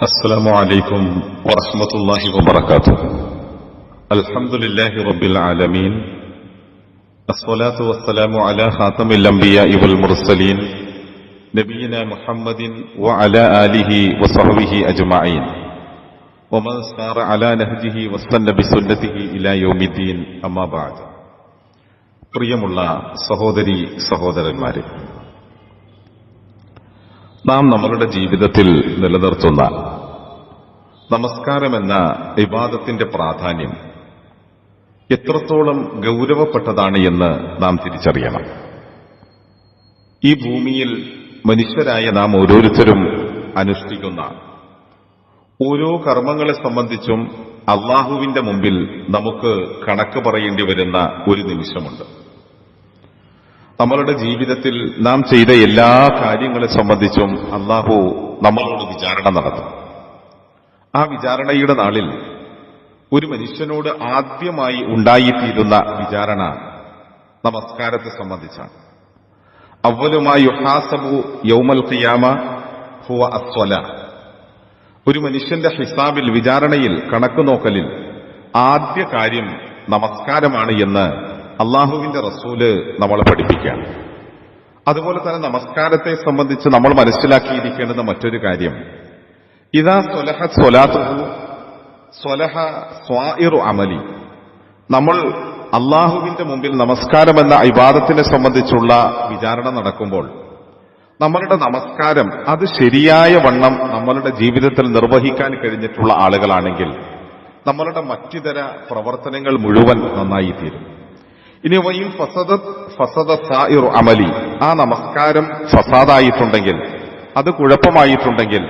السلام عليكم ورحمة الله وبركاته. الحمد لله رب العالمين، الصلاة والسلام على خاتم الأنبياء والمرسلين نبينا محمد وعلى آله وصحبه أجمعين ومن سار على نهجه واستنى بسنته إلى يوم الدين. أما بعد. പ്രിയമുള്ള സഹോദരി സഹോദരന്മാരെ, നാം നമ്മളുടെ ജീവിതത്തിൽ നിലനിർത്തുന്ന നമസ്കാരമെന്ന ഇബാദത്തിന്റെ പ്രാധാന്യം എത്രത്തോളം ഗൗരവപ്പെട്ടതാണ് എന്ന് നാം തിരിച്ചറിയണം. ഈ ഭൂമിയിൽ മനുഷ്യരായ നാം ഓരോരുത്തരും അനുഷ്ഠിക്കുന്ന ഓരോ കർമ്മങ്ങളെ സംബന്ധിച്ചും അള്ളാഹുവിന്റെ മുമ്പിൽ നമുക്ക് കണക്ക് പറയേണ്ടി വരുന്ന ഒരു നിമിഷമുണ്ട്. നമ്മളുടെ ജീവിതത്തിൽ നാം ചെയ്ത എല്ലാ കാര്യങ്ങളെ സംബന്ധിച്ചും അള്ളാഹു നമ്മളോട് വിചാരണ നടത്തും. ആ വിചാരണയുടെ നാളിൽ ഒരു മനുഷ്യനോട് ആദ്യമായി ഉണ്ടായിത്തീരുന്ന വിചാരണ നമസ്കാരത്തെ സംബന്ധിച്ചാണ്. അവ്വലുമാ യുഹാസബു യൗമൽ ഖിയാമ ഹുവ അസ്വലാ. ഒരു മനുഷ്യന്റെ ഹിസാബിൽ, വിചാരണയിൽ, കണക്കുനോക്കലിൽ ആദ്യ കാര്യം നമസ്കാരമാണ് എന്ന് അള്ളാഹുവിന്റെ റസൂല് നമ്മളെ പഠിപ്പിക്കാം. അതുപോലെ തന്നെ നമസ്കാരത്തെ സംബന്ധിച്ച് നമ്മൾ മനസ്സിലാക്കിയിരിക്കേണ്ടുന്ന മറ്റൊരു കാര്യം, ഇദാ സ്വലഹത് സ്വലാത്തുഹു സ്വലഹ സ്വാഇറു അമലി. നമ്മൾ അള്ളാഹുവിന്റെ മുമ്പിൽ നമസ്കാരം എന്ന ഇബാദത്തിനെ സംബന്ധിച്ചുള്ള വിചാരണ നടക്കുമ്പോൾ നമ്മളുടെ നമസ്കാരം അത് ശരിയായ വണ്ണം നമ്മളുടെ ജീവിതത്തിൽ നിർവഹിക്കാൻ കഴിഞ്ഞിട്ടുള്ള ആളുകളാണെങ്കിൽ നമ്മളുടെ മറ്റിതര പ്രവർത്തനങ്ങൾ മുഴുവൻ നന്നായിത്തീരും. ഇനി വയും ഫസദ സായിറു അമലി, ആ നമസ്കാരം ഫസാദായിട്ടുണ്ടെങ്കിൽ, അത് കുഴപ്പമായിട്ടുണ്ടെങ്കിൽ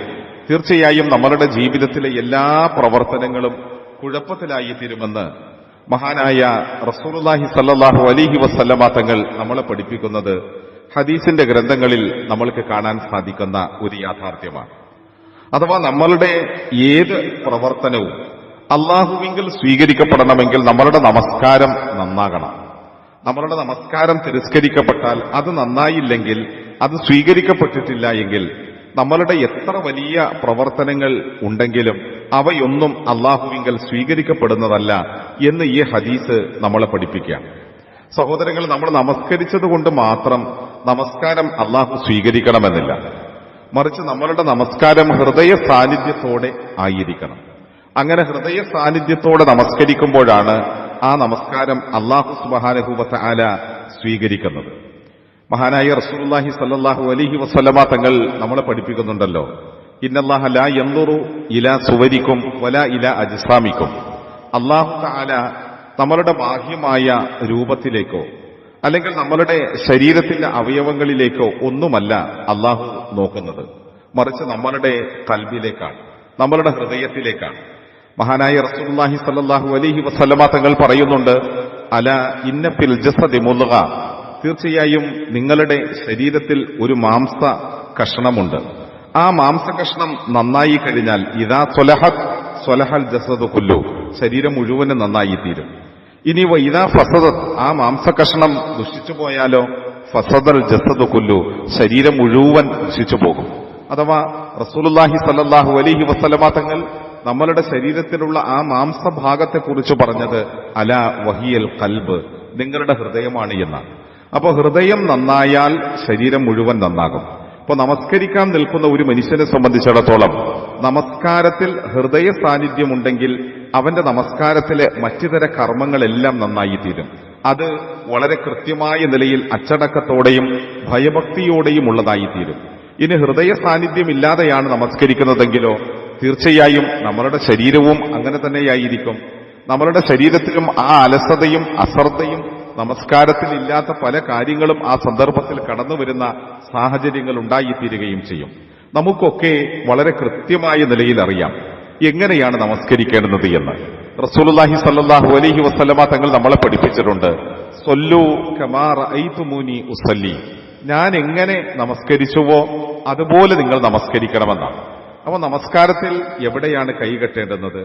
തീർച്ചയായും നമ്മളുടെ ജീവിതത്തിലെ എല്ലാ പ്രവർത്തനങ്ങളും കുഴപ്പത്തിലായിത്തീരുമെന്ന് മഹാനായ റസൂലുള്ളാഹി സ്വല്ലല്ലാഹു അലൈഹി വസല്ലമ തങ്ങൾ നമ്മളെ പഠിപ്പിക്കുന്നത് ഹദീസിന്റെ ഗ്രന്ഥങ്ങളിൽ നമ്മൾക്ക് കാണാൻ സാധിക്കുന്ന ഒരു യാഥാർത്ഥ്യമാണ്. അഥവാ നമ്മളുടെ ഏത് പ്രവർത്തനവും അള്ളാഹുവിങ്കിൽ സ്വീകരിക്കപ്പെടണമെങ്കിൽ നമ്മളുടെ നമസ്കാരം നന്നാകണം. നമ്മളുടെ നമസ്കാരം തിരസ്കരിക്കപ്പെട്ടാൽ, അത് നന്നായില്ലെങ്കിൽ, അത് സ്വീകരിക്കപ്പെട്ടിട്ടില്ല എങ്കിൽ നമ്മളുടെ എത്ര വലിയ പ്രവർത്തനങ്ങൾ ഉണ്ടെങ്കിലും അവയൊന്നും അള്ളാഹുവിങ്കൽ സ്വീകരിക്കപ്പെടുന്നതല്ല എന്ന് ഈ ഹദീസ് നമ്മളെ പഠിപ്പിക്കുകയാണ്. സഹോദരങ്ങൾ, നമ്മൾ നമസ്കരിച്ചതുകൊണ്ട് മാത്രം നമസ്കാരം അള്ളാഹു സ്വീകരിക്കണമെന്നില്ല. മറിച്ച് നമ്മളുടെ നമസ്കാരം ഹൃദയ സാന്നിധ്യത്തോടെ ആയിരിക്കണം. അങ്ങനെ ഹൃദയ സാന്നിധ്യത്തോടെ നമസ്കരിക്കുമ്പോഴാണ് ആ നമസ്കാരം അല്ലാഹു സുബ്ഹാനഹു വ തആല സ്വീകരിക്കുന്നത്. മഹാനായ റസൂലുള്ളാഹി സ്വല്ലല്ലാഹു അലൈഹി വസല്ലമ തങ്ങൾ നമ്മളെ പഠിപ്പിക്കുന്നുണ്ടല്ലോ, ഇന്നല്ലാഹ ലാ യൻദുറു ഇലാ സുവരിക്കും വലാ ഇലാ അജ്സാമിക്കും. അല്ലാഹു തആല നമ്മളുടെ ബാഹ്യമായ രൂപത്തിലേക്കോ അല്ലെങ്കിൽ നമ്മളുടെ ശരീരത്തിന്റെ അവയവങ്ങളിലേക്കോ ഒന്നുമല്ല അല്ലാഹു നോക്കുന്നത്, മറിച്ച് നമ്മളുടെ ഖൽബിലേക്കാണ്, നമ്മളുടെ ഹൃദയത്തിലേക്കാണ്. മഹാനായ റസൂലുള്ളാഹി സ്വല്ലല്ലാഹു അലൈഹി വസല്ലമ തങ്ങൾ പറയുന്നുണ്ട്, അല ഇന്ന ഫിൽ ജസദി മുദ്ഗ. തീർച്ചയായും നിങ്ങളുടെ ശരീരത്തിൽ ഒരു മാംസ കഷ്ണമുണ്ട്. ആ മാംസ കഷ്ണം നന്നായി കഴിഞ്ഞാൽ ഇദാ സ്വലഹത് സ്വലഹൽ ജസദു കുല്ലു, ശരീരം മുഴുവനും നന്നായി തീരും. ഇനി ഇദാ ഫസദത്, ആ മാംസ കഷ്ണം ദുഷിച്ചു പോയാലോ ഫസദൽ ജസദു കുല്ലു, ശരീരം മുഴുവൻ ദുഷിച്ചു പോകും. അഥവാ റസൂലുള്ളാഹി സ്വല്ലല്ലാഹു അലൈഹി വസല്ലമ തങ്ങൾ നമ്മളുടെ ശരീരത്തിലുള്ള ആ മാംസഭാഗത്തെക്കുറിച്ച് പറഞ്ഞത് അല വഹിയൽ ഖൽബ്, നിങ്ങളുടെ ഹൃദയമാണ് എന്നാണ്. അപ്പോൾ ഹൃദയം നന്നായാൽ ശരീരം മുഴുവൻ നന്നാകും. അപ്പോൾ നമസ്കരിക്കാൻ നിൽക്കുന്ന ഒരു മനുഷ്യനെ സംബന്ധിച്ചിടത്തോളം നമസ്കാരത്തിൽ ഹൃദയ സാന്നിധ്യമുണ്ടെങ്കിൽ അവന്റെ നമസ്കാരത്തിലെ മറ്റുതര കർമ്മങ്ങളെല്ലാം നന്നായി തീരും. അത് വളരെ കൃത്യമായ നിലയിൽ അച്ചടക്കത്തോടെയും ഭയഭക്തിയോടെയും ഉള്ളതായി തീരും. ഇനി ഹൃദയ സാന്നിധ്യമില്ലാതെയാണ് നമസ്കരിക്കുന്നതെങ്കിലോ തീർച്ചയായും നമ്മളുടെ ശരീരവും അങ്ങനെ തന്നെയായിരിക്കും. നമ്മളുടെ ശരീരത്തിലും ആ അലസതയും അശ്രദ്ധയും നമസ്കാരത്തിൽ ഇല്ലാത്ത പല കാര്യങ്ങളും ആ സന്ദർഭത്തിൽ കടന്നു വരുന്ന സാഹചര്യങ്ങൾ ഉണ്ടായിത്തീരുകയും ചെയ്യും. നമുക്കൊക്കെ വളരെ കൃത്യമായ നിലയിൽ അറിയാം എങ്ങനെയാണ് നമസ്കരിക്കേണ്ടത് എന്ന്. റസൂലുള്ളാഹി സ്വല്ലല്ലാഹു അലൈഹി വസല്ലമ തങ്ങൾ നമ്മളെ പഠിപ്പിച്ചിട്ടുണ്ട്, സ്വല്ലു കമാ റഅയ്തുമൂനി ഉസല്ലി. ഞാൻ എങ്ങനെ നമസ്കരിച്ചുവോ അതുപോലെ നിങ്ങൾ നമസ്കരിക്കണമെന്നാണ്. അപ്പോൾ നമസ്കാരത്തിൽ എവിടെയാണ് കൈകെട്ടേണ്ടുന്നത്,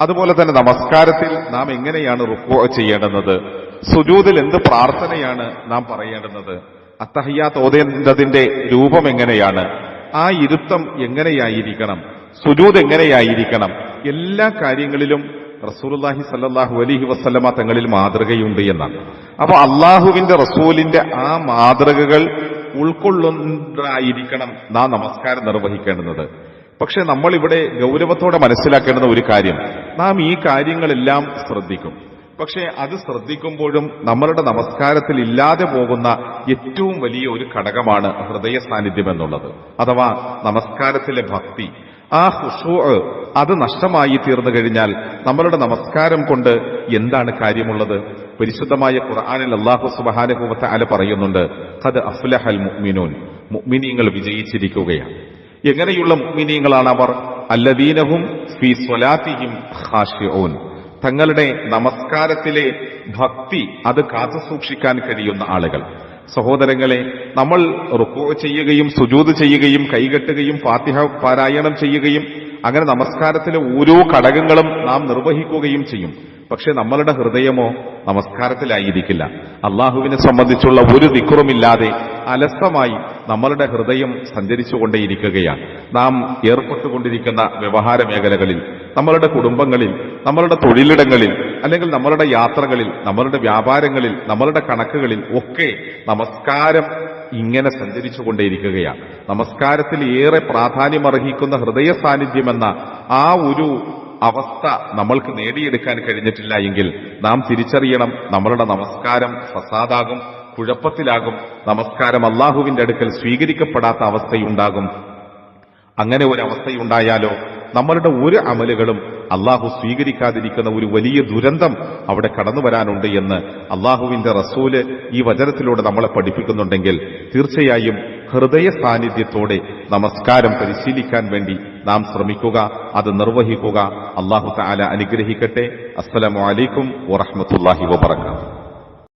അതുപോലെ തന്നെ നമസ്കാരത്തിൽ നാം എങ്ങനെയാണ് റുക്കൂ ചെയ്യേണ്ടുന്നത്, സുജൂദിൽ എന്ത് പ്രാർത്ഥനയാണ് നാം പറയേണ്ടുന്നത്, അത്തഹിയ്യാത്ത് ഓതേണ്ടതിന്റെ രൂപം എങ്ങനെയാണ്, ആ ഇരുത്തം എങ്ങനെയായിരിക്കണം, സുജൂദ് എങ്ങനെയായിരിക്കണം, എല്ലാ കാര്യങ്ങളിലും റസൂലുള്ളാഹി സ്വല്ലല്ലാഹു അലൈഹി വസല്ലമ തങ്ങളിൽ മാതൃകയുണ്ട് എന്നാണ്. അപ്പൊ അള്ളാഹുവിന്റെ റസൂലിന്റെ ആ മാതൃകകൾ ഉൾക്കൊള്ളുന്നതായിരിക്കണം നാം നമസ്കാരം നിർവഹിക്കേണ്ടുന്നത്. പക്ഷെ നമ്മളിവിടെ ഗൗരവത്തോടെ മനസ്സിലാക്കേണ്ടുന്ന ഒരു കാര്യം, നാം ഈ കാര്യങ്ങളെല്ലാം ശ്രദ്ധിക്കും. പക്ഷേ അത് ശ്രദ്ധിക്കുമ്പോഴും നമ്മളുടെ നമസ്കാരത്തിൽ ഇല്ലാതെ പോകുന്ന ഏറ്റവും വലിയ ഒരു ഘടകമാണ് ഹൃദയ സാന്നിധ്യം എന്നുള്ളത്. അഥവാ നമസ്കാരത്തിലെ ഭക്തി, ആ ഖുശൂ അത് നഷ്ടമായി തീർന്നു കഴിഞ്ഞാൽ നമ്മളുടെ നമസ്കാരം കൊണ്ട് എന്താണ് കാര്യമുള്ളത്? പരിശുദ്ധമായ ഖുർആനിൽ അല്ലാഹു സുബ്ഹാനഹു വ തആല പറയുന്നുണ്ട്, ഖദ് അഫ്ലഹൽ മുഅ്മിനൂൻ, മുഅ്മിനീങ്ങൾ വിജയിച്ചിരിക്കുകയാണ്. എങ്ങനെയുള്ള മുഅ്മിനീങ്ങളാണ് അവർ? അല്ലദീനഹും ഫീ സ്വലാത്തിഹിം ഖാശിഊൻ, തങ്ങളുടെ നമസ്കാരത്തിലെ ഭക്തി അത് കാത്തുസൂക്ഷിക്കാൻ കഴിയുന്ന ആളുകൾ. സഹോദരങ്ങളെ, നമ്മൾ റുക്കൂ ചെയ്യുകയും സുജൂദ് ചെയ്യുകയും കൈകെട്ടുകയും ഫാത്തിഹ പാരായണം ചെയ്യുകയും അങ്ങനെ നമസ്കാരത്തിലെ ഓരോ ഘടകങ്ങളും നാം നിർവഹിക്കുകയും ചെയ്യും. പക്ഷെ നമ്മളുടെ ഹൃദയമോ നമസ്കാരത്തിലായിരിക്കില്ല. അള്ളാഹുവിനെ സംബന്ധിച്ചുള്ള ഒരു ദിക്റുമില്ലാതെ അലസമായി നമ്മളുടെ ഹൃദയം സഞ്ചരിച്ചുകൊണ്ടേയിരിക്കുകയാണ്. നാം ഏർപ്പെട്ടുകൊണ്ടിരിക്കുന്ന വ്യവഹാര മേഖലകളിൽ, നമ്മളുടെ കുടുംബങ്ങളിൽ, നമ്മളുടെ തൊഴിലിടങ്ങളിൽ, അല്ലെങ്കിൽ നമ്മളുടെ യാത്രകളിൽ, നമ്മളുടെ വ്യാപാരങ്ങളിൽ, നമ്മളുടെ കണക്കുകളിൽ ഒക്കെ നമസ്കാരം ഇങ്ങനെ സഞ്ചരിച്ചുകൊണ്ടേയിരിക്കുകയാണ്. നമസ്കാരത്തിൽ ഏറെ പ്രാധാന്യമർഹിക്കുന്ന ഹൃദയ സാന്നിധ്യമെന്ന ആ ഒരു അവസ്ഥ നമ്മൾക്ക് നേടിയെടുക്കാൻ കഴിഞ്ഞിട്ടില്ല എങ്കിൽ നാം തിരിച്ചറിയണം, നമ്മളുടെ നമസ്കാരം ഫസാദാകും, കുഴപ്പത്തിലാകും, നമസ്കാരം അള്ളാഹുവിന്റെ അടുക്കൽ സ്വീകരിക്കപ്പെടാത്ത അവസ്ഥയുണ്ടാകും. അങ്ങനെ ഒരു അവസ്ഥയുണ്ടായാലോ നമ്മളുടെ ഒരു അമലുകളും അള്ളാഹു സ്വീകരിക്കാതിരിക്കുന്ന ഒരു വലിയ ദുരന്തം അവിടെ കടന്നു വരാനുണ്ട് എന്ന് അള്ളാഹുവിന്റെ റസൂല് ഈ വചനത്തിലൂടെ നമ്മളെ പഠിപ്പിക്കുന്നുണ്ടെങ്കിൽ തീർച്ചയായും ഹൃദയ സാന്നിധ്യത്തോടെ നമസ്കാരം പരിശീലിക്കാൻ വേണ്ടി നാം ശ്രമിക്കുക, അത് നിർവഹിക്കുക. അള്ളാഹു തആല അനുഗ്രഹിക്കട്ടെ. അസ്സലാമു അലൈക്കും വറഹ്മത്തുള്ളാഹി വബറകാതുഹു.